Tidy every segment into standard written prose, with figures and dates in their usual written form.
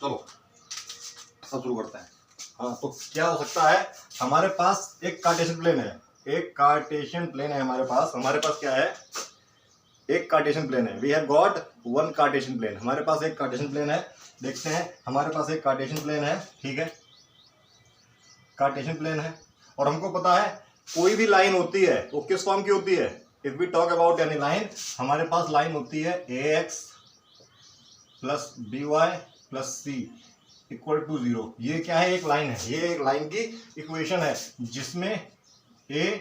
चलो अब शुरू करते हैं। हाँ, तो क्या हो सकता है, हमारे पास एक कार्टेशियन प्लेन है, एक कार्टेशियन प्लेन है हमारे पास क्या है, एक कार्टेशियन प्लेन है। We have got one cartesian plane, हमारे पास एक कार्टेशियन प्लेन है। देखते हैं, हमारे पास एक कार्टेशियन प्लेन है, ठीक है, कार्टेशियन प्लेन है, और हमको पता है कोई भी लाइन होती है वो किस फॉर्म की होती है। If we talk about any line, हमारे पास लाइन होती है ax plus b y plus c equal to 0। ये क्या है, एक लाइन है, ये एक लाइन की इक्वेशन है जिसमें a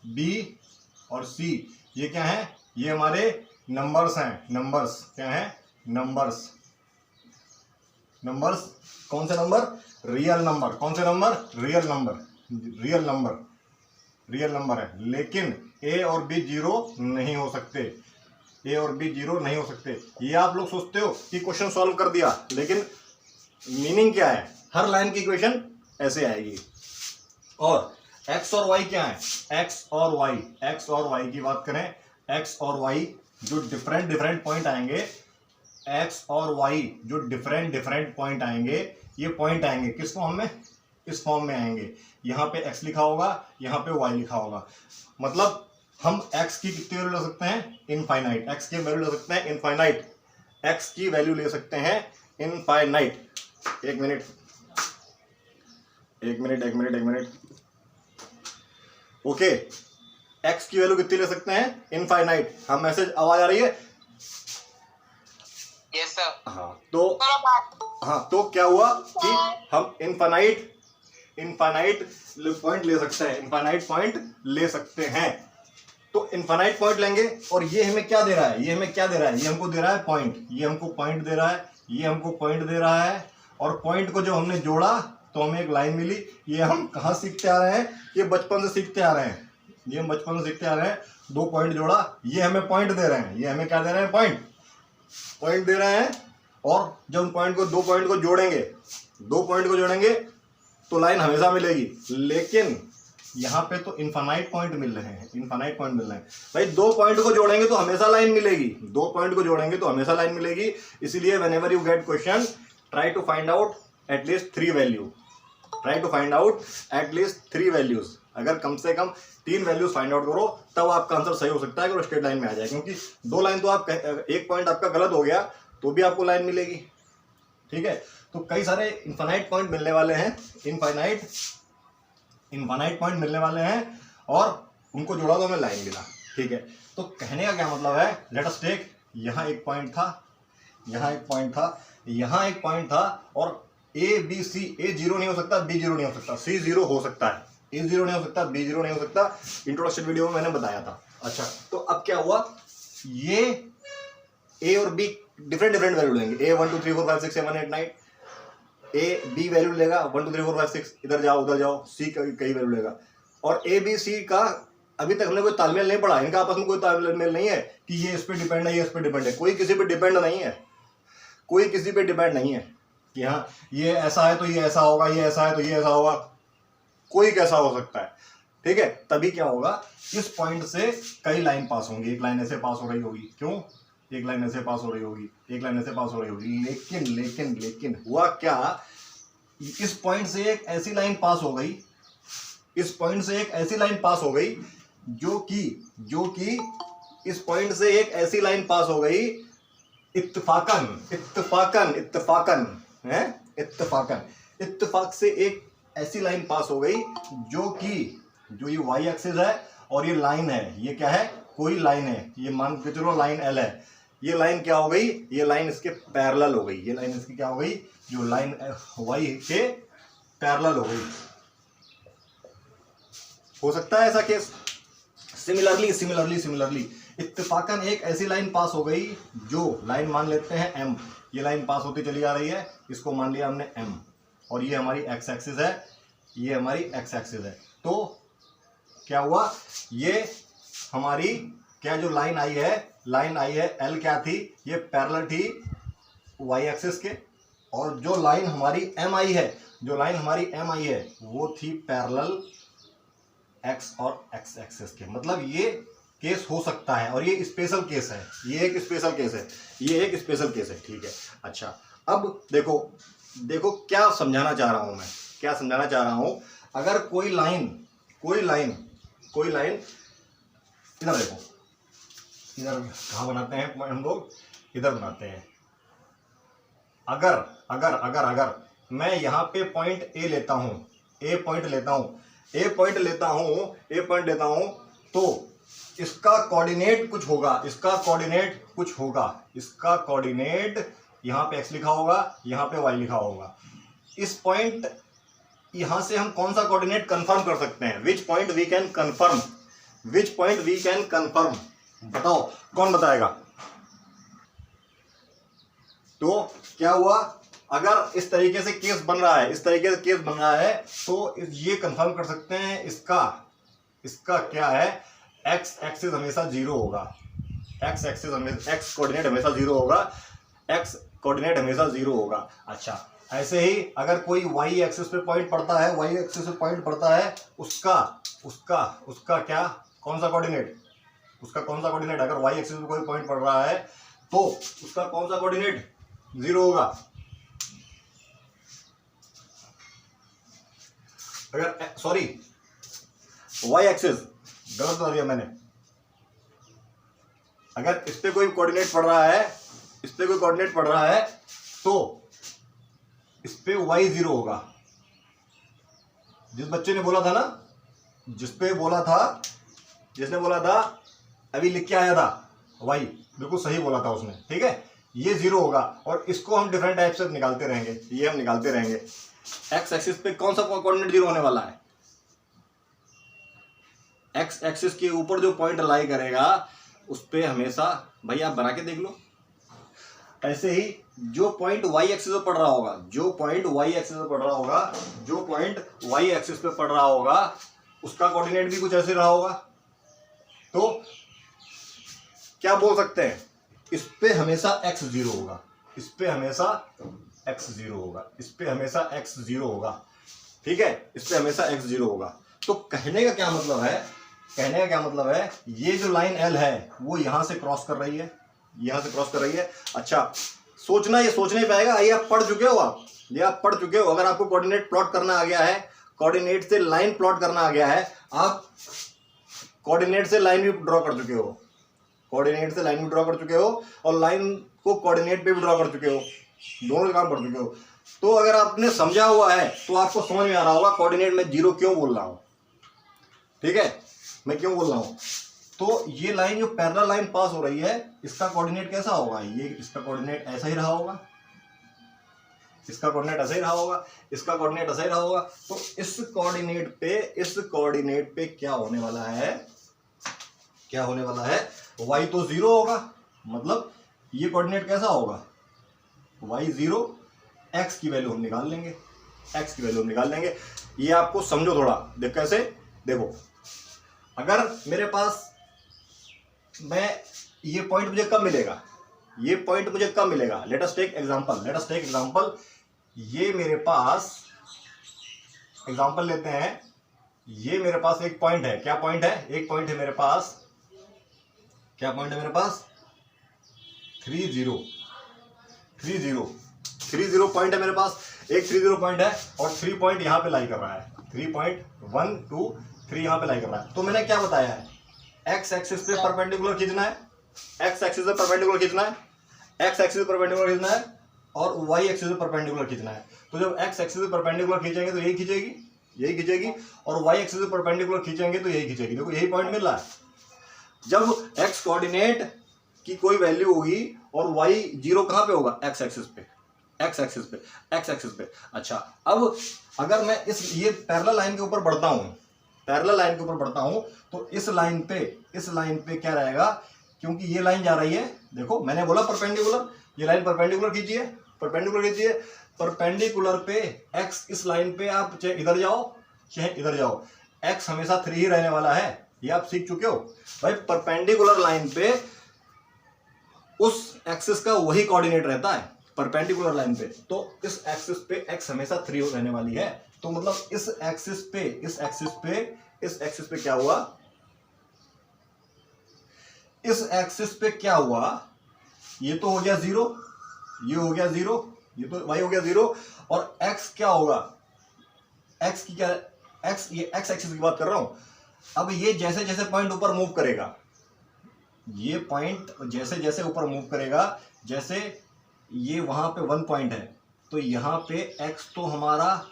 b और c ये क्या है, ये हमारे नंबर्स हैं। नंबर्स क्या है, नंबर्स कौन से नंबर, रियल नंबर। कौन से नंबर, रियल नंबर है। लेकिन a और b जीरो नहीं हो सकते, ये आप लोग सोचते हो कि क्वेश्चन सॉल्व कर दिया, लेकिन मीनिंग क्या है, हर लाइन की इक्वेशन ऐसे आएगी। और x और y क्या है, x और y की बात करें, x और y जो डिफरेंट पॉइंट आएंगे, x और y जो डिफरेंट पॉइंट आएंगे, ये पॉइंट आएंगे किस फॉर्म में, इस फॉर्म में आएंगे। यहाँ पे x लिखा होगा, यहाँ पे y लिखा होगा। मतलब हम x की कितनी वैल्यू ले सकते हैं, इनफाइनाइट। x की वैल्यू ले सकते हैं इनफाइनाइट, x की वैल्यू ले सकते हैं इनफाइनाइट। एक मिनट ओके, x की वैल्यू कितनी ले सकते हैं, इनफाइनाइट। हम मैसेज, आवाज आ रही है, यस सर। हाँ तो क्या हुआ कि हम इनफाइनाइट पॉइंट ले सकते हैं, तो इनफाइनाइट पॉइंट लेंगे। और ये हमें क्या दे रहा है, ये हमको दे रहा है पॉइंट, ये हमको पॉइंट दे रहा है, और पॉइंट को जो हमने जोड़ा तो हमें एक लाइन मिली। ये हम कहाँ सीखते आ रहे हैं, ये बचपन से सीखते आ रहे हैं, दो पॉइंट जोड़ा, ये हमें पॉइंट दे रहे हैं, ये हमें क्या दे रहे हैं, पॉइंट दे रहे हैं। और जब उन पॉइंट को, दो पॉइंट को जोड़ेंगे तो लाइन हमेशा मिलेगी। लेकिन यहाँ पे तो इनफाइनाइट पॉइंट मिल रहे हैं, भाई दो पॉइंट को जोड़ेंगे तो हमेशा लाइन मिलेगी। इसीलिए whenever you get question, try to find out at least 3 values. अगर कम से कम 3 वैल्यूज फाइंड आउट करो, तब आपका आंसर सही हो सकता है, अगर स्ट्रेट लाइन में आ जाए। क्योंकि दो लाइन तो आप, एक पॉइंट आपका गलत हो गया तो भी आपको लाइन मिलेगी, ठीक है। तो कई सारे इनफाइनाइट पॉइंट मिलने वाले हैं, इनफाइनाइट पॉइंट मिलने वाले हैं, और उनको जोड़ा तो हमें लाइन मिला, ठीक है। तो कहने का क्या मतलब है, लेट अस टेक, यहाँ एक पॉइंट था, और A B C, A zero नहीं हो सकता, बी जीरो नहीं हो सकता, सी जीरो हो सकता है, ए जीरो नहीं हो सकता, बी जीरो नहीं हो सकता। इंट्रोडक्शन वीडियो में मैंने बताया था। अच्छा, तो अब क्या हुआ, ये ए और बी डिफरेंट वैल्यू लेंगे, ए 1 2 3 4 5 6 7 8 9, ए बी वैल्यू लेगा 1 2 3 4 5 6, इधर जाओ, सी कई वैल्यू लेगा। और ए बी सी का अभी तक हमने कोई तालमेल नहीं पढ़ा, इनका आपस में कोई तालमेल नहीं है कि ये इस पे डिपेंड है, ये इस पे डिपेंड है। कोई किसी पे डिपेंड नहीं है, कि हाँ ये ऐसा है तो ये ऐसा होगा, ये ऐसा है तो ये ऐसा होगा, कोई कैसा हो सकता है, ठीक है। तभी क्या होगा, इस पॉइंट से कई लाइन पास होंगी, एक लाइन ऐसे पास हो रही होगी, क्यों, एक लाइन ऐसे पास हो रही होगी, लेकिन हुआ क्या, इस पॉइंट से एक ऐसी लाइन पास हो गई, जो कि इस पॉइंट से एक ऐसी लाइन पास हो गई, इत्तेफाक से एक ऐसी लाइन पास हो गई, जो ये वाई एक्सिस है और ये लाइन है, ये क्या है, कोई लाइन है, ये मान के चलो लाइन एल है। ये लाइन क्या हो गई, ये लाइन इसके पैरेलल हो गई, ये लाइन इसकी क्या हो गई, जो लाइन वाई के पैरेलल हो गई। हो सकता है ऐसा केस। सिमिलरली इत्तेफाकन एक ऐसी लाइन पास हो गई, जो लाइन मान लेते हैं एम, ये लाइन पास होती चली आ रही है, इसको मान लिया हमने एम, और ये हमारी एक्स एक्सिस है, तो क्या हुआ, ये हमारी क्या जो लाइन आई है एल क्या थी, ये पैरेलल थी वाई एक्सिस के, और जो लाइन हमारी एम आई है, वो थी पैरेलल एक्स और एक्स एक्सिस के। मतलब ये केस हो सकता है, और ये स्पेशल केस है, ये एक स्पेशल केस है, ठीक है। अच्छा, अब देखो देखो क्या समझाना चाह रहा हूं मैं, क्या समझाना चाह रहा हूं। अगर कोई लाइन इधर देखो, इधर कहाँ बनाते हैं हम लोग, इधर बनाते हैं। अगर अगर अगर अगर मैं यहाँ पे पॉइंट ए लेता हूं, ए पॉइंट लेता हूं, तो इसका कोऑर्डिनेट कुछ होगा, इसका कोऑर्डिनेट यहाँ पे x लिखा होगा, यहाँ पे y लिखा होगा। इस पॉइंट यहां से हम कौन सा कोऑर्डिनेट कंफर्म कर सकते हैं, which point we can confirm, बताओ कौन बताएगा। तो क्या हुआ, अगर इस तरीके से केस बन रहा है, तो ये कंफर्म कर सकते हैं इसका क्या है, एक्स एक्सिस हमेशा जीरो होगा, एक्स कोऑर्डिनेट हमेशा जीरो होगा। अच्छा, ऐसे ही अगर कोई y एक्सिस पे पॉइंट पड़ता है, उसका क्या, कौन सा कोऑर्डिनेट, अगर y एक्सिस पे कोई पॉइंट पड़ रहा है तो उसका कौन सा कोऑर्डिनेट, जीरो होगा। अगर सॉरी y एक्सिस गलत बता दिया मैंने, अगर इस पे कोई कोऑर्डिनेट पड़ रहा है, तो इस पे y जीरो होगा। जिस बच्चे ने बोला था ना, जिसने बोला था अभी लिख के आया था y, बिल्कुल सही बोला था उसने, ठीक है। ये जीरो होगा और इसको हम डिफरेंट टाइप से निकालते रहेंगे, एक्स एक्सिस पे कौन सा कोऑर्डिनेट जीरो होने वाला है, एक्स एक्सिस के ऊपर जो पॉइंट लाई करेगा उस पे हमेशा, भाई आप बना के देख लो। ऐसे ही जो पॉइंट y एक्सिस पे पड़ रहा होगा, उसका कोऑर्डिनेट भी कुछ ऐसे रहा होगा। तो क्या बोल सकते हैं, इस पे हमेशा x जीरो होगा, ठीक है, इस पे हमेशा x जीरो होगा। तो कहने का क्या मतलब है, ये जो लाइन L है वो यहां से क्रॉस कर रही है, अच्छा सोचना ही पाएगा। ये आप पढ़ चुके हो, अगर आपको कोऑर्डिनेट प्लॉट करना आ गया है, कोऑर्डिनेट से लाइन प्लॉट करना आ गया है, आप कोऑर्डिनेट से लाइन भी ड्रॉ कर चुके हो, और लाइन को कोऑर्डिनेट पे भी ड्रॉ कर चुके हो, दोनों काम कर चुके हो। तो अगर आपने समझा हुआ है तो आपको समझ में आ रहा होगा कोऑर्डिनेट में जीरो क्यों बोल रहा हूं, ठीक है, मैं क्यों बोल रहा हूं। तो ये लाइन जो पैरेलल लाइन पास हो रही है, इसका कोऑर्डिनेट कैसा होगा, ये इसका कोऑर्डिनेट ऐसा ही रहा होगा, इसका कोऑर्डिनेट ऐसा ही रहा होगा। तो इस कोऑर्डिनेट पे क्या होने वाला है, y तो जीरो होगा, मतलब ये कोऑर्डिनेट कैसा होगा, y जीरो, x की वैल्यू हम निकाल लेंगे। ये आपको समझो थोड़ा, देख कैसे, देखो अगर मेरे पास ये पॉइंट मुझे कब मिलेगा, लेट अस टेक एग्जांपल, ये मेरे पास एग्जांपल लेते हैं, ये मेरे पास एक पॉइंट है, क्या पॉइंट है, एक पॉइंट है मेरे पास, क्या पॉइंट है मेरे पास, 30 पॉइंट है मेरे पास, एक 30 पॉइंट है, और 3 पॉइंट यहां पे लाई कर रहा है, 3.1 2 3 यहां पे लाई कर रहा है। तो मैंने क्या बताया है, x एक्सिस पे परपेंडिकुलर खींचना है, और y एक्सिस पे परपेंडिकुलर खींचना है। तो जब x एक्सिस पे परपेंडिकुलर खींचेंगे तो यही खींचेगी, और y एक्सिस पे परपेंडिकुलर खींचेंगे तो यही खींचेगी। देखो यही पॉइंट मिल रहा है। जब x कोऑर्डिनेट की कोई वैल्यू होगी और y जीरो कहां पे होगा, x एक्सिस पे। अच्छा, अब अगर मैं ये पैरेलल लाइन के ऊपर बढ़ता हूं, तो इस लाइन पे क्या रहेगा, क्योंकि ये लाइन जा रही है, देखो मैंने बोला परपेंडिकुलर, ये लाइन परपेंडिकुलर खींचिए, परपेंडिकुलर पे x, इस लाइन पे आप चाहे इधर जाओ, x हमेशा 3 ही रहने वाला है, ये आप सीख चुके हो भाई। परपेंडिकुलर लाइन पे उस एक्सिस का वही कोऑर्डिनेट रहता है, परपेंडिकुलर लाइन पे, तो इस एक्सिस पे x हमेशा 3 रहने वाली है। तो मतलब इस एक्सिस पे क्या हुआ, ये तो हो गया जीरो, ये हो गया जीरो, ये तो y हो गया 0 और x क्या होगा, x की क्या, x ये x एक्सिस की बात कर रहा हूं। अब ये जैसे जैसे पॉइंट ऊपर मूव करेगा, ये पॉइंट जैसे जैसे ऊपर मूव करेगा, जैसे ये वहां पे 1 पॉइंट है तो यहाँ पे x तो हमारा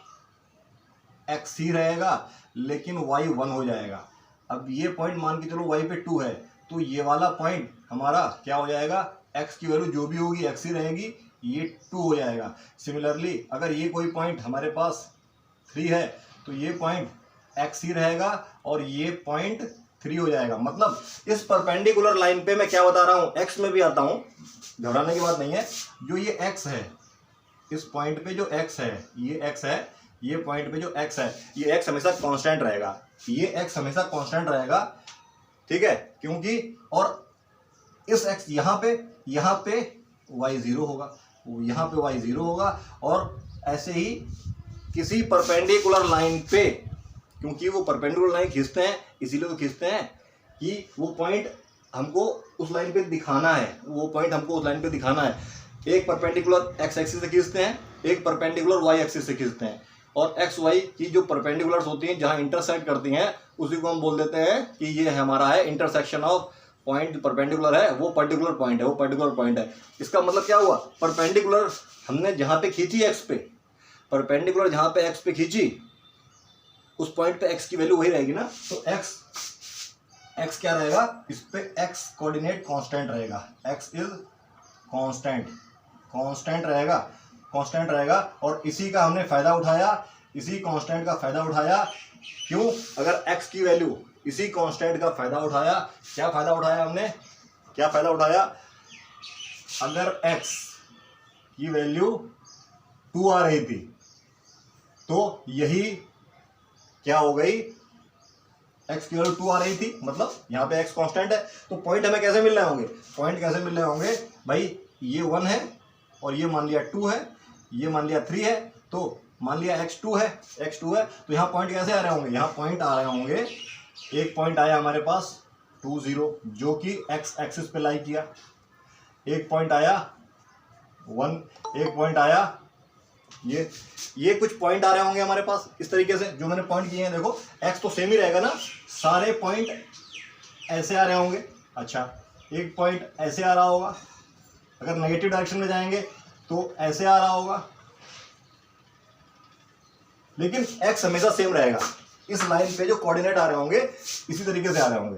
x ही रहेगा लेकिन y 1 हो जाएगा। अब ये पॉइंट मान के चलो y पे 2 है तो ये वाला पॉइंट हमारा क्या हो जाएगा, x की वैल्यू जो भी होगी x ही रहेगी, ये 2 हो जाएगा। सिमिलरली अगर ये कोई पॉइंट हमारे पास 3 है तो ये पॉइंट x ही रहेगा और ये पॉइंट 3 हो जाएगा। मतलब इस परपेंडिकुलर लाइन पे मैं क्या बता रहा हूँ, x में भी आता हूँ, घबराने की बात नहीं है। जो ये x है, इस पॉइंट पे जो x है, ये x है, ये पॉइंट पे जो x है, ये x हमेशा कांस्टेंट रहेगा, ये x हमेशा कांस्टेंट रहेगा, ठीक है, क्योंकि और इस x यहाँ पे y 0 होगा, यहाँ पे y 0 होगा। और ऐसे ही किसी परपेंडिकुलर लाइन पे, क्योंकि वो परपेंडिकुलर लाइन खींचते हैं, इसीलिए तो खींचते हैं कि वो पॉइंट हमको उस लाइन पे दिखाना है, वो पॉइंट हमको उस लाइन पे दिखाना है। एक परपेंडिकुलर x एक्सिस से खींचते हैं, एक परपेंडिकुलर y एक्सिस से खींचते हैं, और x y की जो परपेंडिकुलर्स होती हैं जहां इंटरसेक्ट करती हैं उसी को हम बोल देते हैं कि ये हमारा है इंटरसेक्शन ऑफ पॉइंट, परपेंडिकुलर है, वो पर्टिकुलर पॉइंट है, वो पर्टिकुलर पॉइंट है। इसका मतलब क्या हुआ, परपेंडिकुलर हमने जहां पे खींची x पे, परपेंडिकुलर जहां पे x पे खींची उस पॉइंट पे x की वैल्यू वही रहेगी ना, तो x क्या रहेगा, इस पे x कोऑर्डिनेट कांस्टेंट रहेगा, x इज कांस्टेंट रहेगा। और इसी का हमने फायदा उठाया, इसी कांस्टेंट का फायदा उठाया। क्यों, अगर x की वैल्यू, इसी कांस्टेंट का फायदा उठाया। क्या फायदा उठाया हमने, क्या फायदा उठाया, अगर x की वैल्यू 2 आ रही थी तो यही क्या हो गई, x की वैल्यू 2 आ रही थी, मतलब यहाँ पे x कांस्टेंट है। तो पॉइंट हमें कैसे मिल रहे होंगे, पॉइंट कैसे मिल रहे होंगे भाई, ये 1 है और ये मान लिया 2 है, ये मान लिया 3 है, तो मान लिया x2 है, तो यहाँ पॉइंट कैसे आ रहे होंगे, यहाँ पॉइंट आ रहे होंगे, एक पॉइंट आया हमारे पास 2 0 जो कि x एक्सिस पे लाई किया, एक पॉइंट आया 1, एक पॉइंट आया ये कुछ पॉइंट आ रहे होंगे हमारे पास इस तरीके से जो मैंने पॉइंट किए हैं। देखो x तो सेम ही रहेगा ना, सारे पॉइंट ऐसे आ रहे होंगे। अच्छा, एक पॉइंट ऐसे आ रहा होगा, अगर नेगेटिव डायरेक्शन में जाएंगे तो ऐसे आ रहा होगा, लेकिन x हमेशा सेम रहेगा। इस लाइन पे जो कोऑर्डिनेट आ रहे होंगे इसी तरीके से आ रहे होंगे।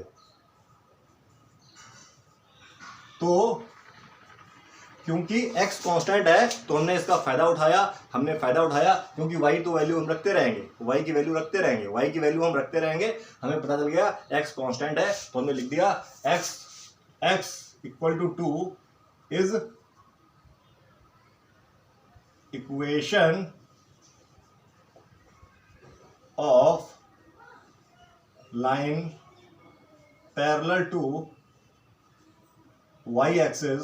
तो क्योंकि x कांस्टेंट है तो हमने इसका फायदा उठाया, क्योंकि y तो वैल्यू हम रखते रहेंगे, y की वैल्यू रखते रहेंगे, हमें पता चल गया x कांस्टेंट है तो हमने लिख दिया x equal to 2 is equation of line parallel to y axis,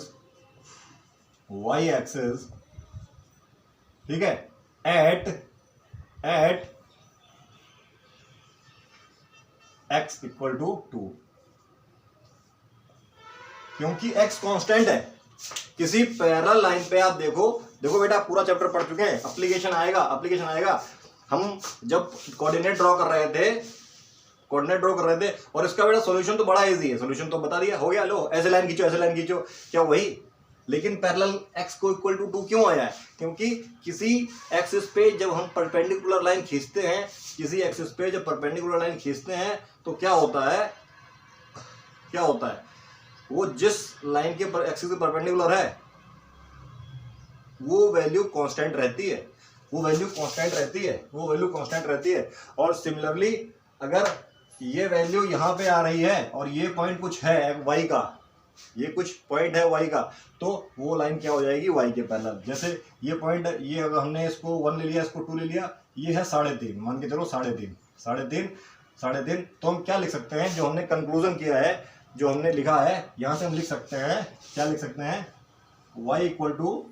ठीक है, एट x इक्वल टू 2। क्योंकि x कांस्टेंट है, किसी पैरेलल लाइन पे आप देखो बेटा, आप पूरा चैप्टर पढ़ चुके हैं, एप्लीकेशन आएगा। हम जब कोऑर्डिनेट ड्रॉ कर रहे थे और इसका बेटा सॉल्यूशन तो बड़ा इजी है, सॉल्यूशन तो बता दिया, हो गया, लो ऐसे लाइन खींचो, क्या वही, लेकिन पैरेलल x को इक्वल टू 2 क्यों आया है, क्योंकि किसी एक्सिस पे जब हम परपेंडिकुलर लाइन खींचते हैं, तो क्या होता है, वो जिस लाइन के एक्सिस के परपेंडिकुलर है वो वैल्यू कांस्टेंट रहती है। और सिमिलरली अगर ये वैल्यू यहाँ पे आ रही है और ये पॉइंट कुछ है y का, तो वो लाइन क्या हो जाएगी, y के पैरेलल। जैसे ये पॉइंट, ये अगर हमने इसको 1 ले लिया, इसको 2 ले लिया, ये है 3.5, मान के चलो 3.5, तो हम क्या लिख सकते हैं, जो हमने कंक्लूजन किया है, जो हमने लिखा है, यहां से हम लिख सकते हैं, क्या लिख सकते हैं, y इक्वल टू,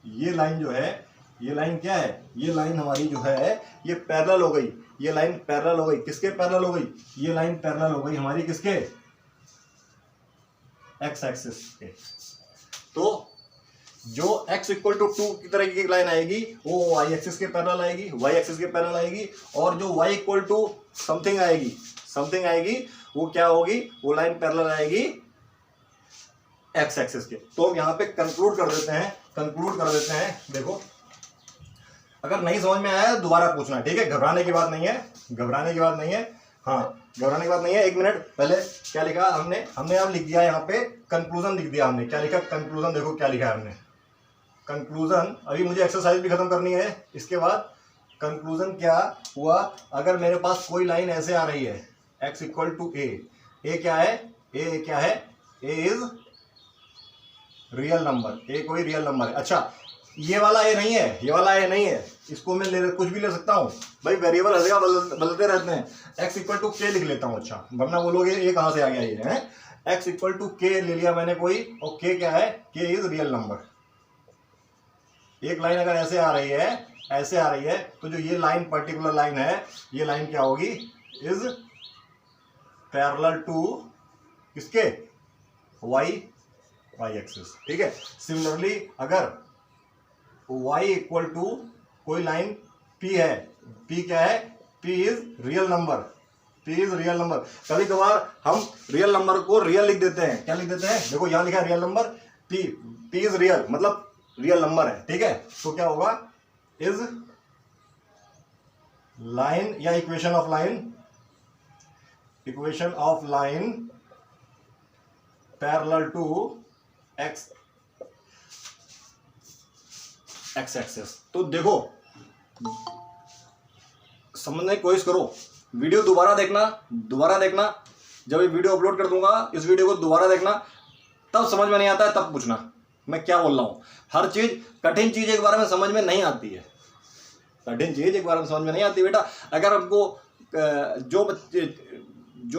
ये लाइन जो है, ये लाइन क्या है, ये लाइन हमारी जो है ये पैरेलल हो गई, ये लाइन पैरेलल हो गई, किसके पैरेलल हो गई, ये लाइन पैरेलल हो गई हमारी किसके, x एक्सिस के। तो जो x इक्वल टू 2 की तरह की लाइन आएगी वो y एक्सिस के पैरेलल आएगी, y एक्सिस के पैरेलल आएगी, और जो y इक्वल टू समथिंग आएगी वो क्या होगी, वो लाइन पैरेलल आएगी x एक्सिस के। तो हम यहाँ पे कंक्लूड कर देते हैं। देखो, अगर नहीं समझ में आया दोबारा पूछना, ठीक है? घबराने की बात नहीं है। हाँ, घबराने की बात नहीं है। एक मिनट, पहले क्या लिखा हमने अब लिख दिया यहाँ पे कंक्लूजन लिख दिया हमने। क्या लिखा? कंक्लूजन। देखो क्या लिखा है हमने, कंक्लूजन। अभी मुझे एक्सरसाइज भी खत्म करनी है, इसके बाद कंक्लूजन क्या हुआ, अगर मेरे पास कोई लाइन ऐसे आ रही है x इक्वल टू ए क्या है, ए इज रियल नंबर, ए कोई रियल नंबर है। अच्छा, ये वाला ए नहीं है, इसको मैं कुछ भी ले सकता हूँ भाई, वेरिएबल हर जगह बदलते रहते हैं। x इक्वल टू के लिख लेता हूँ। अच्छा, वरना बोलोगे ये कहाँ से आ गया, ये है x इक्वल टू के ले लिया मैंने कोई, और k क्या है, k इज रियल नंबर। एक लाइन अगर ऐसे आ रही है तो जो ये लाइन पर्टिकुलर लाइन है, ये लाइन क्या होगी, इज पैरेलल टू किसके, y एक्सिस, ठीक है? सिमिलरली अगर y इक्वल टू कोई लाइन p है, p क्या है, p इज रियल नंबर, कभी कभार हम रियल नंबर को रियल लिख देते हैं। क्या लिख देते हैं? देखो यहाँ लिखा है real number, p is real, मतलब रियल नंबर है, ठीक है? तो क्या होगा, इज लाइन या equation of line parallel to x axis. तो देखो, समझने की कोशिश करो, वीडियो दोबारा देखना। जब ये वीडियो अपलोड कर दूंगा, इस वीडियो को दोबारा देखना, तब समझ में नहीं आता है तब पूछना मैं क्या बोल रहा हूं। हर चीज, कठिन चीज एक बार में समझ में नहीं आती है, बेटा। अगर हमको जो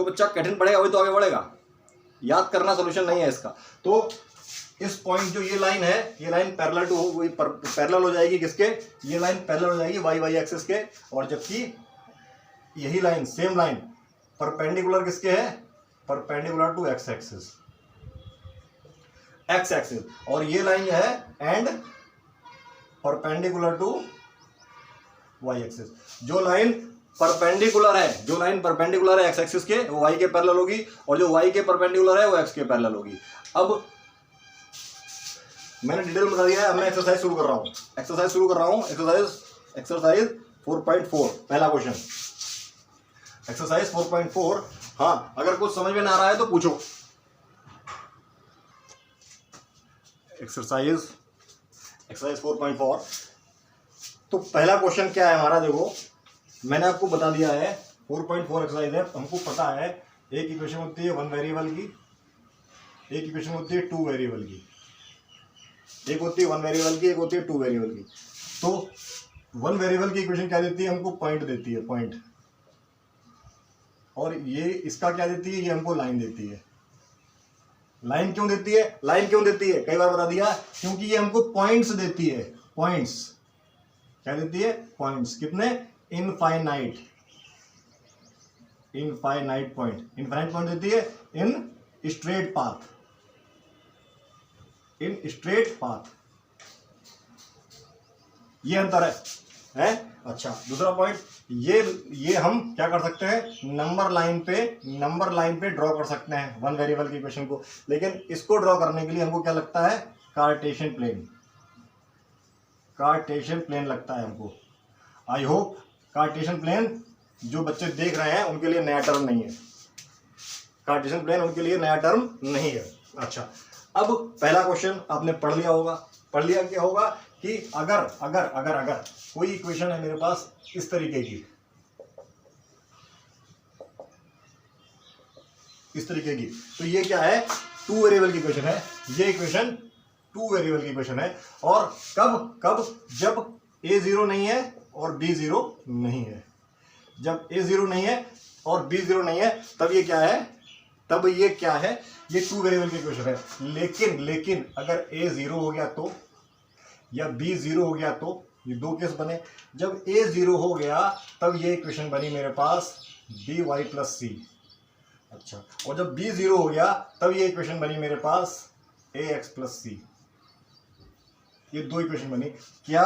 बच्चा कठिन पढ़ेगा वही तो आगे बढ़ेगा। याद करना सोल्यूशन नहीं है इसका। तो इस पॉइंट, जो ये लाइन है, ये लाइन पैरेलल हो जाएगी किसके, ये लाइन पैरेलल हो जाएगी y एक्सिस के, और जबकि यही लाइन, सेम लाइन परपेंडिकुलर किसके है, परपेंडिकुलर टू x एक्सिस, और ये लाइन जो है and perpendicular to y axis. जो लाइन परपेंडिकुलर है x एक्सिस के, वो y के पैरेलल होगी, और जो y के परपेंडिकुलर है वो x के पैरेलल होगी। अब मैंने डिटेल बता दिया है, अब मैं एक्सरसाइज शुरू कर रहा हूँ। एक्सरसाइज 4.4, पहला क्वेश्चन, एक्सरसाइज 4.4। हाँ, अगर कुछ समझ में ना आ रहा है तो पूछो। एक्सरसाइज 4.4। तो पहला क्वेश्चन क्या है हमारा, देखो मैंने आपको बता दिया है 4.4 एक्सरसाइज है। हमको पता है एक इक्वेशन होती है 1 वेरिएबल की, एक इक्वेशन होती है 2 वेरिएबल की, एक होती है 1 वेरिएबल की, एक होती है 2 वेरिएबल की। तो 1 वेरिएबल की इक्वेशन क्या देती है, हमको पॉइंट देती है, पॉइंट, और ये इसका क्या देती है, ये हमको लाइन देती है। लाइन क्यों देती है, कई बार बता दिया, क्योंकि ये हमको पॉइंट्स देती है। पॉइंट्स क्या देती है, पॉइंट्स। कितने, इनफाइनाइट पॉइंट, इनफाइनाइट पॉइंट देती है इन स्ट्रेट पाथ, ये अंतर है? अच्छा, दूसरा पॉइंट, ये हम क्या कर सकते हैं, नंबर लाइन पे ड्रॉ कर सकते हैं 1 वेरिएबल की इक्वेशन को। लेकिन इसको ड्रॉ करने के लिए हमको क्या लगता है, कार्टेशियन प्लेन लगता है हमको। आई होप कार्टेशियन प्लेन जो बच्चे देख रहे हैं उनके लिए नया टर्म नहीं है, कार्टेशियन प्लेन उनके लिए नया टर्म नहीं है। अच्छा, अब पहला क्वेश्चन आपने पढ़ लिया क्या होगा कि अगर कोई इक्वेशन है मेरे पास इस तरीके की, तो ये क्या है, 2 वेरिएबल की इक्वेशन है। ये इक्वेशन 2 वेरिएबल की इक्वेशन है, और कब जब a 0 नहीं है और b 0 नहीं है। जब a 0 नहीं है और b 0 नहीं है, तब ये क्या है, ये 2 वेरिएबल की इक्वेशन है। लेकिन अगर a 0 हो गया तो, या b 0 हो गया तो, ये 2 केस बने। जब a 0 हो गया तब ये इक्वेशन बनी मेरे पास by प्लस c। अच्छा, और जब b 0 हो गया तब ये इक्वेशन बनी मेरे पास ax प्लस c। ये दो इक्वेशन बनी। क्या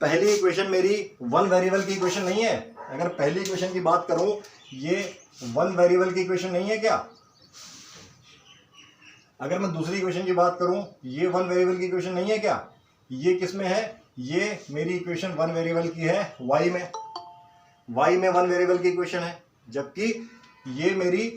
पहली इक्वेशन मेरी वन वेरिएबल की इक्वेशन नहीं है? अगर पहली इक्वेशन की बात करूं, ये वन वेरिएबल की इक्वेशन नहीं है क्या? अगर मैं दूसरी इक्वेशन की बात करूं, ये वन वेरिएबल की इक्वेशन नहीं है क्या? ये किस में है? ये मेरी इक्वेशन वन वेरिएबल की है y में। y में वन वेरिएबल की इक्वेशन है, जबकि ये मेरी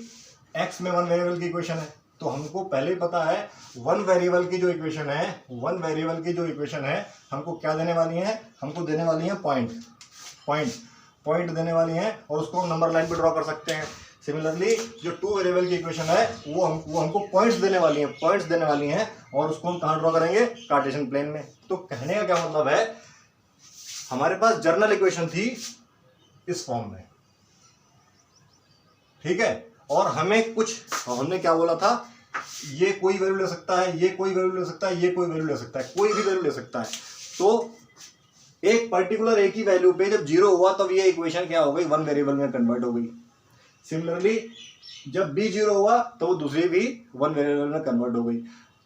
x में वन वेरिएबल की इक्वेशन है। तो हमको पहले ही पता है वन वेरिएबल की जो इक्वेशन है, वन वेरिएबल की जो इक्वेशन है हमको क्या देने वाली है? हमको देने वाली है पॉइंट देने वाली है, और उसको हम नंबर लाइन पे ड्रॉ कर सकते हैं। सिमिलरली जो टू वेरिएबल की इक्वेशन है वो हमको पॉइंट्स देने वाली हैं, और उसको हम कहाँ ड्रॉ करेंगे? कार्टेशियन प्लेन में। तो कहने का क्या मतलब है, हमारे पास जर्नल इक्वेशन थी इस फॉर्म में, ठीक है, और हमने क्या बोला था, ये कोई वैल्यू ले सकता है, ये कोई वैल्यू ले सकता है, ये कोई वैल्यू ले सकता है, कोई भी वैल्यू ले सकता है। तो एक पर्टिकुलर एक ही वैल्यू पे जब जीरो हुआ तब ये इक्वेशन क्या हो गई? वन वेरिएबल में कन्वर्ट हो गई। सिमिलरली जब b जीरो हुआ तो वो दूसरी भी वन वेरिएबल में कन्वर्ट हो गई।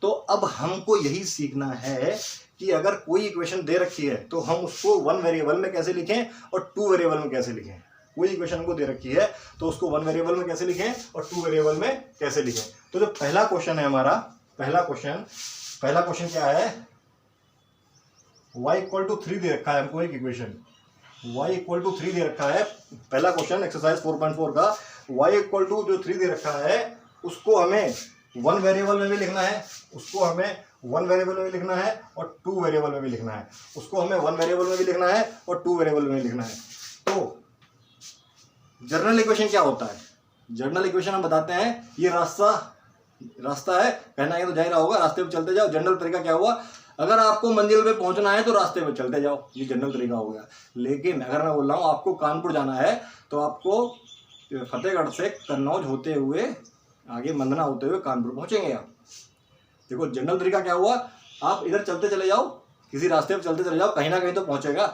तो अब हमको यही सीखना है कि अगर कोई इक्वेशन दे रखी है तो हम उसको वन वेरिएबल में कैसे लिखें और टू वेरिएबल में कैसे लिखें। कोई इक्वेशन हमको दे रखी है तो उसको वन वेरिएबल में कैसे लिखें और टू वेरिएबल में कैसे लिखें। तो जो पहला क्वेश्चन है हमारा, पहला क्वेश्चन क्या है? y इक्वल टू 3 दे रखा है हमको, एक इक्वेशन y इक्वल टू 3 दे रखा है। पहला क्वेश्चन एक्सरसाइज 4.4 का y इक्वल टू जो 3 दे रखा है उसको हमें वन वेरिएबल में भी लिखना है, उसको हमें वन वेरिएबल में भी लिखना है और टू वेरिएबल में भी लिखना है, उसको हमें वन वेरिएबल में भी लिखना है और टू वेरिएबल में भी लिखना है। तो जर्नल इक्वेशन क्या होता है? जर्नल इक्वेशन हम बताते हैं, ये रास्ता है, कहना है तो जाहिर होगा, रास्ते पे चलते जाओ। जनरल तरीका क्या हुआ? अगर आपको मंजिल पे पहुंचना है तो रास्ते पे चलते जाओ, ये जनरल तरीका हो गया। लेकिन अगर मैं बोल रहा हूँ आपको कानपुर जाना है तो आपको फतेहगढ़ से कन्नौज होते हुए आगे मंदना होते हुए कानपुर पहुंचेंगे आप। देखो जनरल तरीका क्या हुआ, आप इधर चलते चले जाओ, किसी रास्ते पे चलते चले जाओ, कहीं ना कहीं तो पहुंचेगा।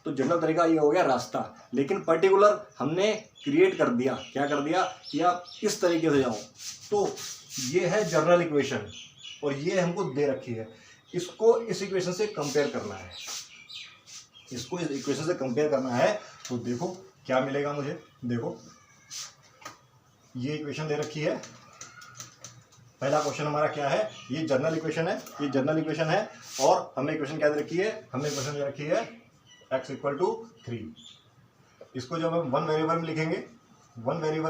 तो जनरल तरीका ये हो गया रास्ता। लेकिन पर्टिकुलर हमने क्रिएट कर दिया, क्या कर दिया कि आप इस तरीके से जाओ। तो ये है जनरल इक्वेशन और ये हमको दे रखी है, इसको इस इक्वेशन से कंपेयर करना है, इसको इस इक्वेशन से कंपेयर करना है। तो देखो क्या मिलेगा मुझे। देखो ये इक्वेशन दे रखी है, पहला क्वेश्चन हमारा क्या है? ये जनरल इक्वेशन है, ये जनरल इक्वेशन है, और हमें इक्वेशन क्या दे रखी है? हमें इक्वेशन दे रखी है x इक्वल टू 3। इसको जब हम वन वेरिएबल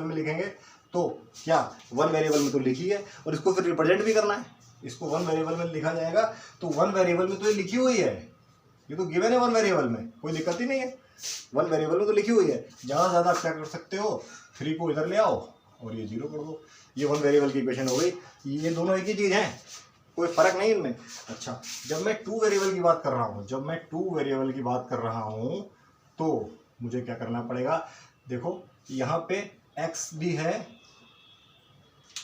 में लिखेंगे तो क्या वन वेरिएबल में तो लिखी है, और इसको फिर रिप्रेजेंट भी करना है, इसको वन वेरिएबल में लिखा जाएगा। तो वन वेरिएबल में तो ये लिखी हुई है, ये तो गिवन है वन वेरिएबल में, कोई दिक्कत ही नहीं है, वन वेरिएबल में तो लिखी हुई है। ज़्यादा ज़्यादा क्या कर सकते हो, 3 को इधर ले आओ और ये 0 कर दो, ये वन वेरिएबल की इक्वेशन हो गई। ये दोनों एक ही चीज़ हैं, कोई फर्क नहीं इनमें। अच्छा, जब मैं टू वेरिएबल की बात कर रहा हूँ, तो मुझे क्या करना पड़ेगा? देखो यहाँ पे x भी है,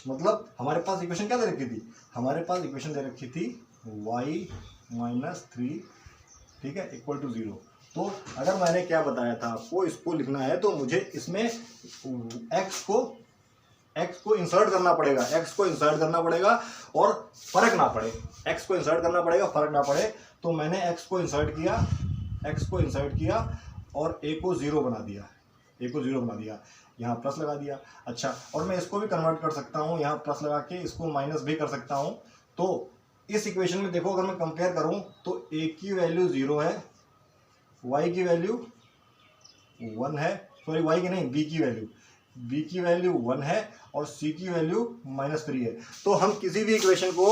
मतलब हमारे पास इक्वेशन क्या दे रखी थी? हमारे पास इक्वेशन दे रखी थी y-3, ठीक है, इक्वल टू 0। तो अगर मैंने क्या बताया था आपको, इसको लिखना है तो मुझे इसमें x को इंसर्ट करना पड़ेगा, और फर्क ना पड़े, x को इंसर्ट करना पड़ेगा, फर्क ना पड़े। तो मैंने x को इंसर्ट किया और a को 0 बना दिया, यहाँ प्लस लगा दिया। अच्छा, और मैं इसको भी कन्वर्ट कर सकता हूँ, यहाँ प्लस लगा के इसको माइनस भी कर सकता हूँ। तो इस इक्वेशन में देखो, अगर मैं कंपेयर करूँ तो a की वैल्यू 0 है, y की वैल्यू 1 है, सॉरी y की नहीं, b की वैल्यू 1 है और c की वैल्यू -3 है। तो हम किसी भी इक्वेशन को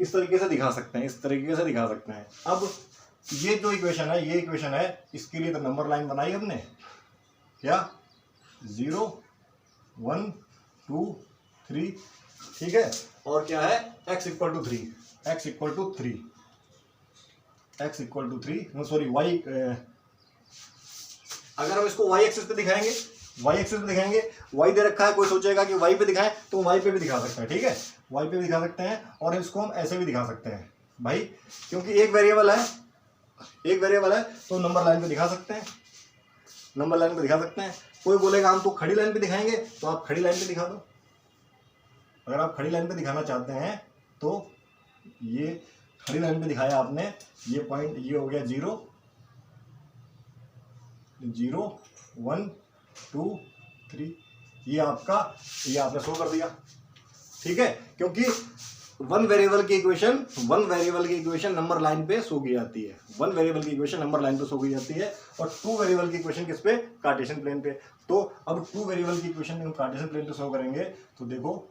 इस तरीके से दिखा सकते हैं, अब ये जो इक्वेशन है, इसके लिए तो नंबर लाइन बनाई हमने, क्या 0 1 2 3, ठीक है, और क्या है x equal to 3, sorry y, अगर हम इसको y एक्सिस पे दिखाएंगे, y दे रखा है, कोई सोचेगा कि y पे दिखाएं तो y पे भी दिखा सकते हैं, ठीक है, y पे भी दिखा सकते हैं, और इसको हम ऐसे भी दिखा सकते हैं भाई, क्योंकि एक वेरिएबल है तो नंबर लाइन पे दिखा सकते हैं। कोई बोलेगा हम तो खड़ी लाइन पे दिखाएंगे, तो आप खड़ी लाइन पे दिखा दो। अगर आप खड़ी लाइन पे दिखाना चाहते हैं तो ये खड़ी लाइन पे दिखाया आपने, ये पॉइंट ये हो गया 0 0 1 2 3, ये आपने शो कर दिया। ठीक है, क्योंकि वन वेरिएबल की इक्वेशन नंबर लाइन पे शो की जाती है, वन वेरिएबल की इक्वेशन नंबर लाइन पे शो की जाती है, और टू वेरिएबल की इक्वेशन किस पे, कार्टेशियन प्लेन पे। तो अब टू वेरिएबल की इक्वेशन हम कार्टेशियन प्लेन पे शो करेंगे, तो देखो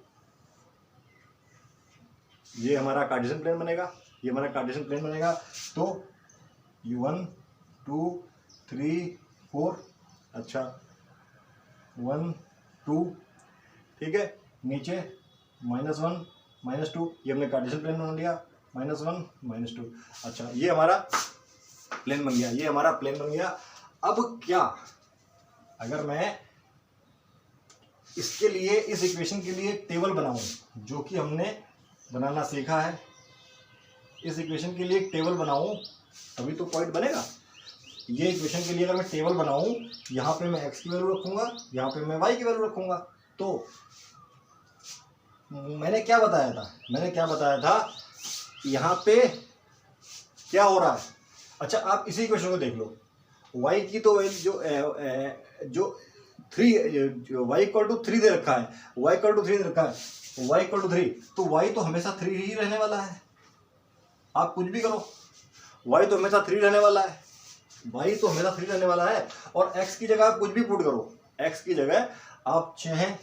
ये हमारा कार्टेशियन प्लेन बनेगा, ये हमारा कार्टेशियन प्लेन बनेगा। तो 1 2 3 4, अच्छा 1 2, ठीक है, नीचे -1 -2, ये हमने कार्टेशियन प्लेन बना लिया, -1 -2। अच्छा ये हमारा प्लेन बन गया, ये हमारा प्लेन बन गया। अब क्या, अगर मैं इसके लिए, इस इक्वेशन के लिए टेबल बनाऊं, जो कि हमने बनाना सीखा है, इस इक्वेशन के लिए एक टेबल बनाऊं तभी तो पॉइंट बनेगा। ये इक्वेशन के लिए अगर मैं टेबल बनाऊं, यहाँ पे मैं x की वैल्यू रखूंगा, यहाँ पे मैं y की वैल्यू रखूंगा, तो मैंने क्या बताया था, यहाँ पे क्या हो रहा है। अच्छा आप इसी इक्वेशन को देख लो, y की तो वैल्यू जो 3, y इक्वल टू 3 दे रखा है, y इक्वल टू 3 दे रखा है, y इक्वल टू 3, तो y तो हमेशा 3 ही रहने वाला है। आप कुछ भी करो, y तो हमेशा 3 रहने वाला है, y तो हमेशा 3 रहने वाला है। और x की जगह आप कुछ भी पुट करो, x की जगह आप चाहे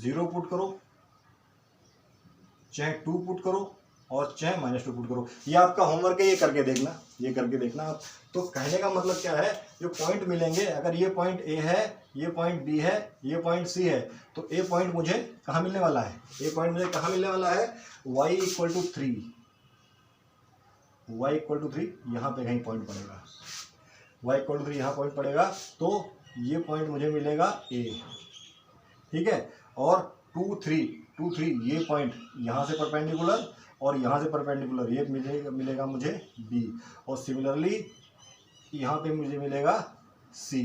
0 पुट करो, चाहे 2 पुट करो, और चाहे -2 पुट करो। ये आपका होमवर्क है, ये करके देखना आप। तो कहने का मतलब क्या है, जो पॉइंट मिलेंगे, अगर ये पॉइंट A है, ये पॉइंट B है, ये पॉइंट C है, तो A पॉइंट मुझे कहाँ मिलने वाला है, A पॉइंट मुझे कहाँ मिलने वाला है, y equal to 3, y equal to 3 यहाँ पे कहीं पॉइंट पड़ेगा, y इक्वल टू 3 यहाँ पॉइंट पड़ेगा, तो ये पॉइंट मुझे मिलेगा A, ठीक है। और 2 3 ये पॉइंट यहाँ से परपेंडिकुलर और यहाँ से परपेंडिकुलर, ये मिलेगा मुझे B, और सिमिलरली यहाँ पे मुझे मिलेगा C।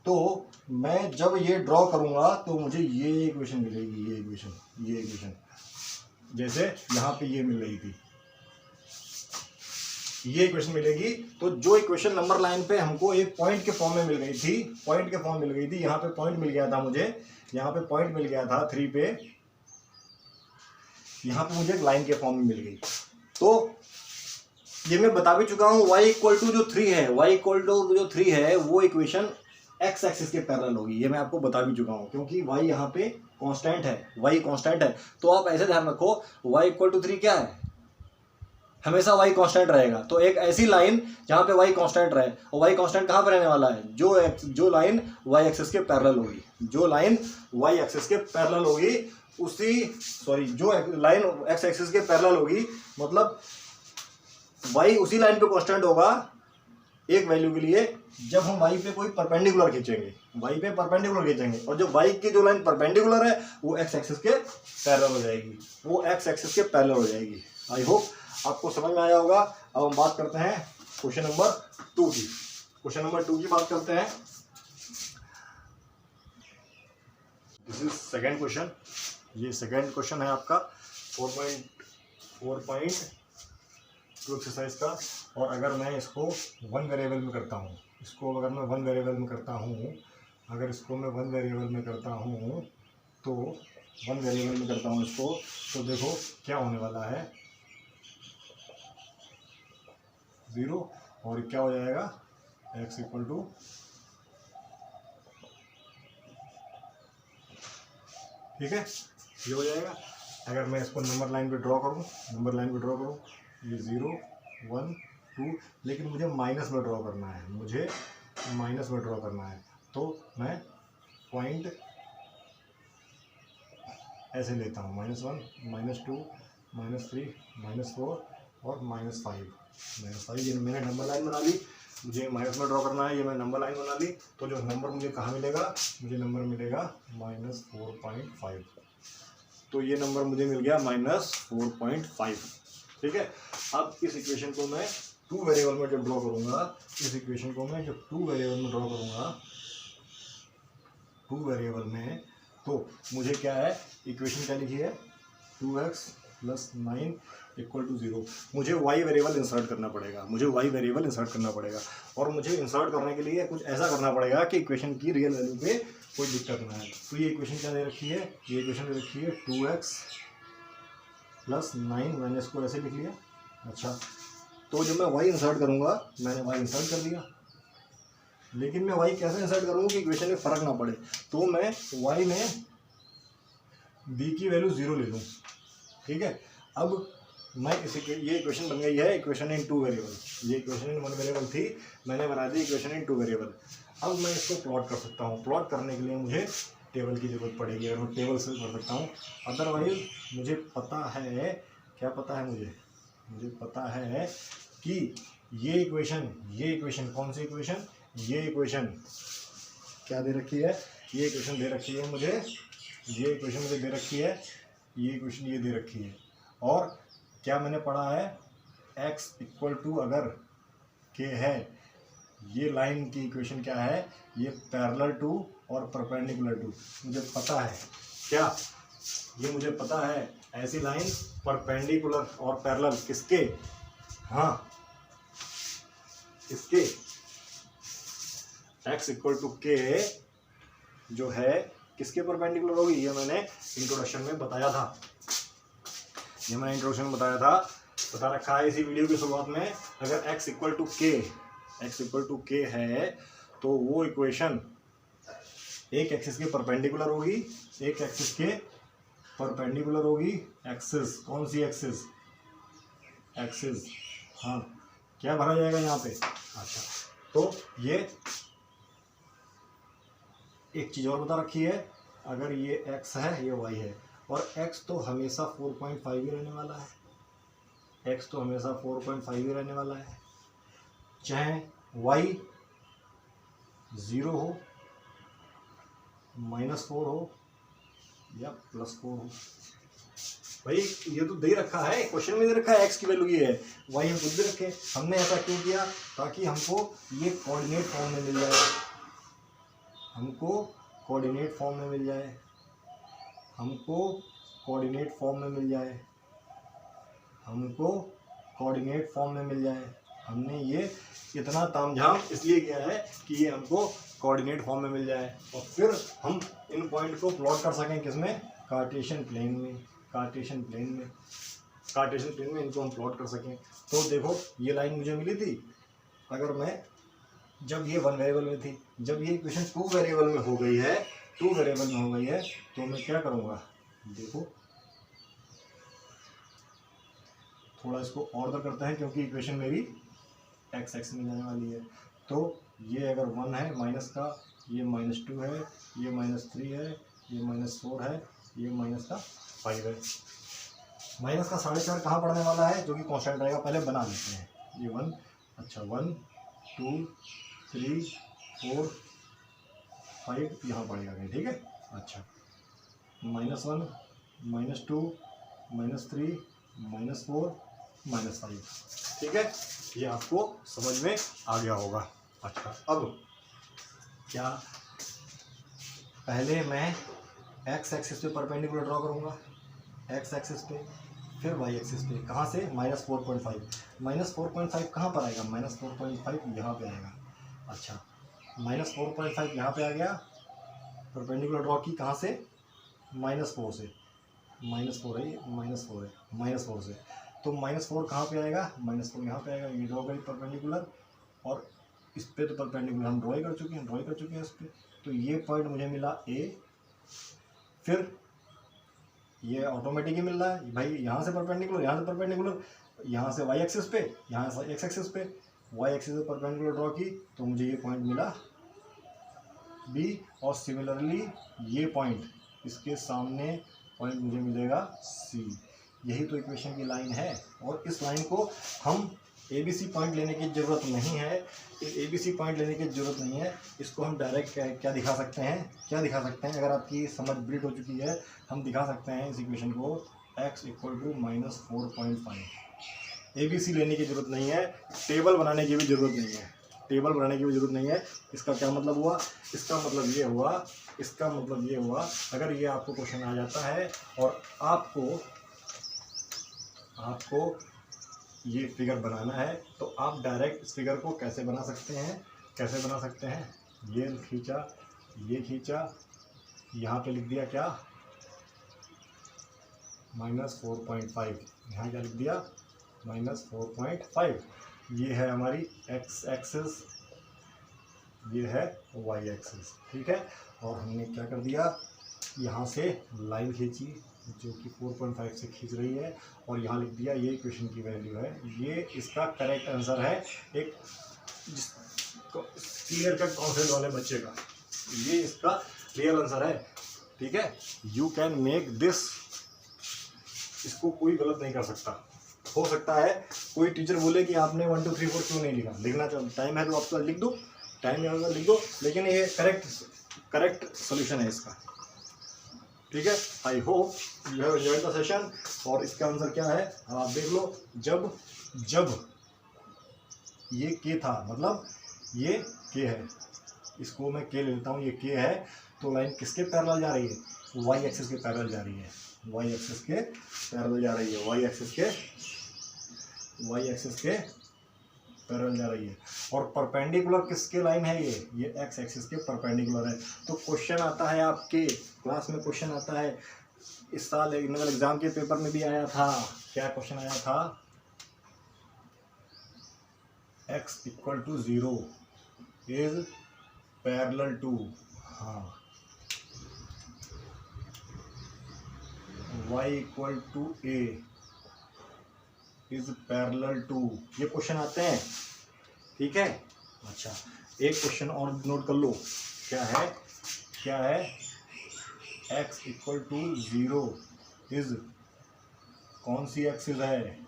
तो मैं जब ये ड्रॉ करूँगा तो मुझे ये इक्वेशन मिलेगी, ये इक्वेशन जैसे यहाँ पे ये मिल रही थी, ये इक्वेशन मिलेगी। तो जो इक्वेशन नंबर लाइन पे हमको एक पॉइंट के फॉर्म में मिल गई थी, यहाँ पे पॉइंट मिल गया था मुझे, यहाँ पे पॉइंट मिल गया था 3 पे, यहाँ पे मुझे एक लाइन के फॉर्म में मिल गई। तो ये मैं बता भी चुका हूँ, y इक्वल टू जो 3 है, वो इक्वेशन x एक्सिस के पैरेलल होगी, ये मैं आपको बता भी चुका हूँ, क्योंकि y यहाँ पे कांस्टेंट है, तो आप ऐसे ध्यान रखो, y इक्वल टू 3 क्या है, हमेशा y कांस्टेंट रहेगा। तो एक ऐसी लाइन जहाँ पे y कांस्टेंट रहे, और y कांस्टेंट कहाँ पर रहने वाला है, जो लाइन y एक्सिस के पैरेलल होगी, जो लाइन x एक्सिस के पैरेलल होगी, मतलब y उसी लाइन पे कांस्टेंट होगा एक वैल्यू के लिए, जब हम y पे कोई परपेंडिकुलर खींचेंगे, और जो y की जो लाइन परपेंडिकुलर है वो x एक्सिस के पैरेलल हो जाएगी, आई होप आपको समझ में आया होगा। अब हम बात करते हैं क्वेश्चन नंबर 2 की बात करते हैं। दिस इज सेकेंड क्वेश्चन, ये सेकेंड क्वेश्चन है आपका 4.2 एक्सरसाइज का। और अगर मैं इसको वन वेरिएबल में करता हूँ, अगर मैं वन वेरिएबल में करता हूँ इसको, तो देखो क्या होने वाला है, 0, और क्या हो जाएगा, x इक्वल टू, ठीक है, ये हो जाएगा। अगर मैं इसको नंबर लाइन पे ड्रॉ करूँ, ये 0 1 2, लेकिन मुझे माइनस में ड्रॉ करना है, तो मैं पॉइंट ऐसे लेता हूँ, -1 -2 -3 -4 और -5, ये मैंने नंबर लाइन बना ली, मुझे माइनस में ड्रॉ करना है, ये मैं नंबर लाइन बना ली। तो जो नंबर मुझे कहाँ मिलेगा, मुझे नंबर मिलेगा -4.5, तो ये नंबर मुझे मिल गया -4.5, ठीक है। अब इस इक्वेशन को मैं 2 वेरिएबल में जब ड्रॉ करूँगा, 2 वेरिएबल में, तो मुझे क्या है, इक्वेशन क्या लिखी है, 2x + 9 इक्वल टू 0, मुझे y वेरिएबल इंसर्ट करना पड़ेगा, मुझे y वेरिएबल इंसर्ट करना पड़ेगा। और मुझे इंसर्ट करने के लिए कुछ ऐसा करना पड़ेगा कि इक्वेशन की रियल वैल्यू पे कोई दिक्कत ना है। तो ये इक्वेशन क्या दे रखी है, ये इक्वेशन दे रखी है 2x प्लस 9, मैंने इसको ऐसे लिख लिया। अच्छा, तो जब मैं y इंसर्ट करूँगा, मैंने y इंसर्ट कर दिया, लेकिन मैं y कैसे इंसर्ट करूँगा कि इक्वेशन में फ़र्क ना पड़े। तो मैं y में b की वैल्यू 0 ले लूँ, ठीक है। अब मैं ये इक्वेशन बन गई है इक्वेशन इन 2 वेरिएबल, ये इक्वेशन इन 1 वेरिएबल थी, मैंने बना दी इक्वेशन इन 2 वेरिएबल। अब मैं इसको प्लॉट कर सकता हूँ। प्लॉट करने के लिए मुझे टेबल की ज़रूरत पड़ेगी, अगर मैं टेबल से कर सकता हूँ। अदरवाइज मुझे पता है, क्या पता है मुझे पता है कि ये इक्वेशन कौन सी इक्वेशन, ये इक्वेशन क्या दे रखी है, ये इक्वेशन दे रखी है मुझे, ये इक्वेशन मुझे दे रखी है, ये इक्वेशन ये दे रखी है। और क्या मैंने पढ़ा है, x इक्वल टू अगर k है, ये लाइन की इक्वेशन क्या है, ये पैरेलल टू और परपेंडिकुलर टू, मुझे पता है। क्या ये मुझे पता है, ऐसी लाइन परपेंडिकुलर और पैरेलल किसके, हाँ इसके, x इक्वल टू k जो है किसके परपेंडिकुलर होगी, ये मैंने इंट्रोडक्शन में बताया था, बता रखा है इसी वीडियो की शुरुआत में। अगर x इक्वल टू k है तो वो इक्वेशन एक एक्सिस के परपेंडिकुलर होगी, एक्सिस कौन सी एक्सिस, हाँ क्या भरा जाएगा यहाँ पे। अच्छा, तो ये एक चीज़ और बता रखी है, अगर ये x है, ये y है, और x तो हमेशा 4.5 ही रहने वाला है, चाहे y 0 हो, -4 हो या +4 हो। भाई ये तो दे रखा है, क्वेश्चन में दे रखा है x की वैल्यू ये है, y हम खुद दे रखे। हमने ऐसा क्यों किया, ताकि हमको ये कोऑर्डिनेट फॉर्म में मिल जाए, हमको कोऑर्डिनेट फॉर्म में मिल जाए, हमने ये इतना तामझाम इसलिए किया है कि ये हमको कोऑर्डिनेट फॉर्म में मिल जाए, और फिर हम इन पॉइंट को प्लॉट कर सकें किसमें, कार्टेशियन प्लेन में इनको हम प्लॉट कर सकें। तो देखो ये लाइन मुझे मिली थी, अगर मैं जब ये 1 वेरिएबल में थी, जब ये इक्वेशन 2 वेरिएबल में हो गई है, तो मैं क्या करूँगा, देखो थोड़ा इसको ऑर्डर करते हैं, क्योंकि इक्वेशन मेरी x एक्सिस में जाने वाली है। तो ये अगर 1 है माइनस का, ये -2 है, ये -3 है, ये -4 है, ये -5 है। माइनस का 4.5 कहाँ पड़ने वाला है, जो कि कांस्टेंट रहेगा, पहले बना लेते हैं। ये 1, अच्छा 1 2 3 4 5 यहाँ पड़ेगा कहीं, ठीक है। अच्छा -1 -2 -3 -4 -5, ठीक है, ये आपको समझ में आ गया होगा। अच्छा, अब क्या, पहले मैं x एक्सिस पे परपेंडिकुलर ड्रॉ करूँगा, x एक्सिस पे, फिर y एक्सिस पे, कहाँ से, -4.5 कहाँ पर आएगा, -4.5 यहाँ पे आएगा। अच्छा, -4.5 यहाँ पे आ गया, परपेंडिकुलर ड्रॉ की कहाँ से, -4 से, -4 है, -4 से, तो -4 कहाँ पे आएगा, -4 यहाँ पे आएगा। ये ड्रॉ करी परपेंडिकुलर, और इस पे तो परपेंडिकुलर हम ड्रॉ कर चुके हैं इस पे। तो ये पॉइंट मुझे मिला A, फिर ये ऑटोमेटिक ही मिल रहा है भाई, यहाँ से परपेंडिकुलर, यहाँ से y एक्सिस पे, यहाँ से x एक्सिस पे, y एक्सिस पे परपेंडिकुलर ड्रॉ की, तो मुझे ये पॉइंट मिला B, और सिमिलरली ये पॉइंट, इसके सामने पॉइंट मुझे मिलेगा C। यही तो इक्वेशन की लाइन है, और इस लाइन को हम ABC पॉइंट लेने की ज़रूरत नहीं है, इसको हम डायरेक्ट क्या दिखा सकते हैं, अगर आपकी समझ ब्रिड हो चुकी है, हम दिखा सकते हैं इस इक्वेशन को x इक्वल टू -4.5। ABC लेने की ज़रूरत नहीं है, टेबल बनाने की भी ज़रूरत नहीं है। इसका क्या मतलब हुआ, इसका मतलब ये हुआ, अगर ये आपको क्वेश्चन आ जाता है और आपको आपको ये फिगर बनाना है तो आप डायरेक्ट इस फिगर को कैसे बना सकते हैं, ये खींचा, यहाँ पे लिख दिया क्या -4.5, यहाँ क्या लिख दिया -4.5। ये है हमारी x एक्सिस, ये है y एक्सिस, ठीक है। और हमने क्या कर दिया, यहाँ से लाइन खींची जो कि 4.5 से खींच रही है और यहाँ लिख दिया ये इक्वेशन की वैल्यू है। ये इसका करेक्ट आंसर है, एक क्लियर कट कॉन्सेप्ट वाले बच्चे का, ये इसका रियल आंसर है, ठीक है। यू कैन मेक दिस, इसको कोई गलत नहीं कर सकता। हो सकता है कोई टीचर बोले कि आपने 1 2 3 4 क्यों नहीं लिखा, लिखना टाइम है तो आप लिख दो, लेकिन ये करेक्ट सोल्यूशन है इसका, ठीक है। I hope you have enjoyed the session. और इसका आंसर क्या है अब आप देख लो, जब ये के था, मतलब ये के है, इसको मैं के लेता हूँ, ये के है, तो लाइन किसके पैरेलल जा रही है, y एक्सिस के पैरेलल जा रही है, y एक्सिस के पैरेलल जा रही है, y एक्सिस के पैरेलल जा रही है। और परपेंडिकुलर किसके लाइन है, ये x एक्सिस के परपेंडिकुलर है। तो क्वेश्चन आता है आपके क्लास में, क्वेश्चन आता है इस साल एग्जाम के पेपर में भी आया था, क्या क्वेश्चन आया था, x = 0 इज पैरेलल टू, हाँ, y = a is parallel to, ये क्वेश्चन आते हैं, ठीक है। अच्छा, एक क्वेश्चन और नोट कर लो, क्या है x = 0 इज कौन सी एक्सिस है,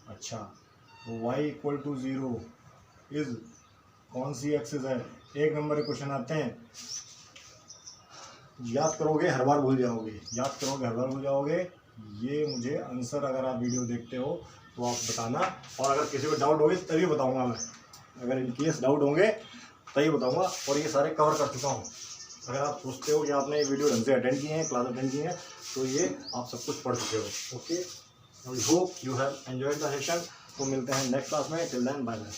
अच्छा, y = 0 इज कौन सी एक्सिस है। एक नंबर के क्वेश्चन आते हैं, याद करोगे हर बार भूल जाओगे, ये मुझे आंसर अगर आप वीडियो देखते हो तो आप बताना, और अगर किसी को डाउट होगे तभी बताऊंगा मैं, अगर इन केस डाउट होंगे तभी बताऊंगा। और ये सारे कवर कर चुका हूँ, अगर आप सोचते हो कि आपने ये वीडियो ढंग से अटेंड किए हैं, क्लास अटेंड किए हैं, तो ये आप सब कुछ पढ़ चुके हो। Okay, I hope you have enjoyed the session. तो मिलते हैं नेक्स्ट क्लास में, टिल देन बाय बाय।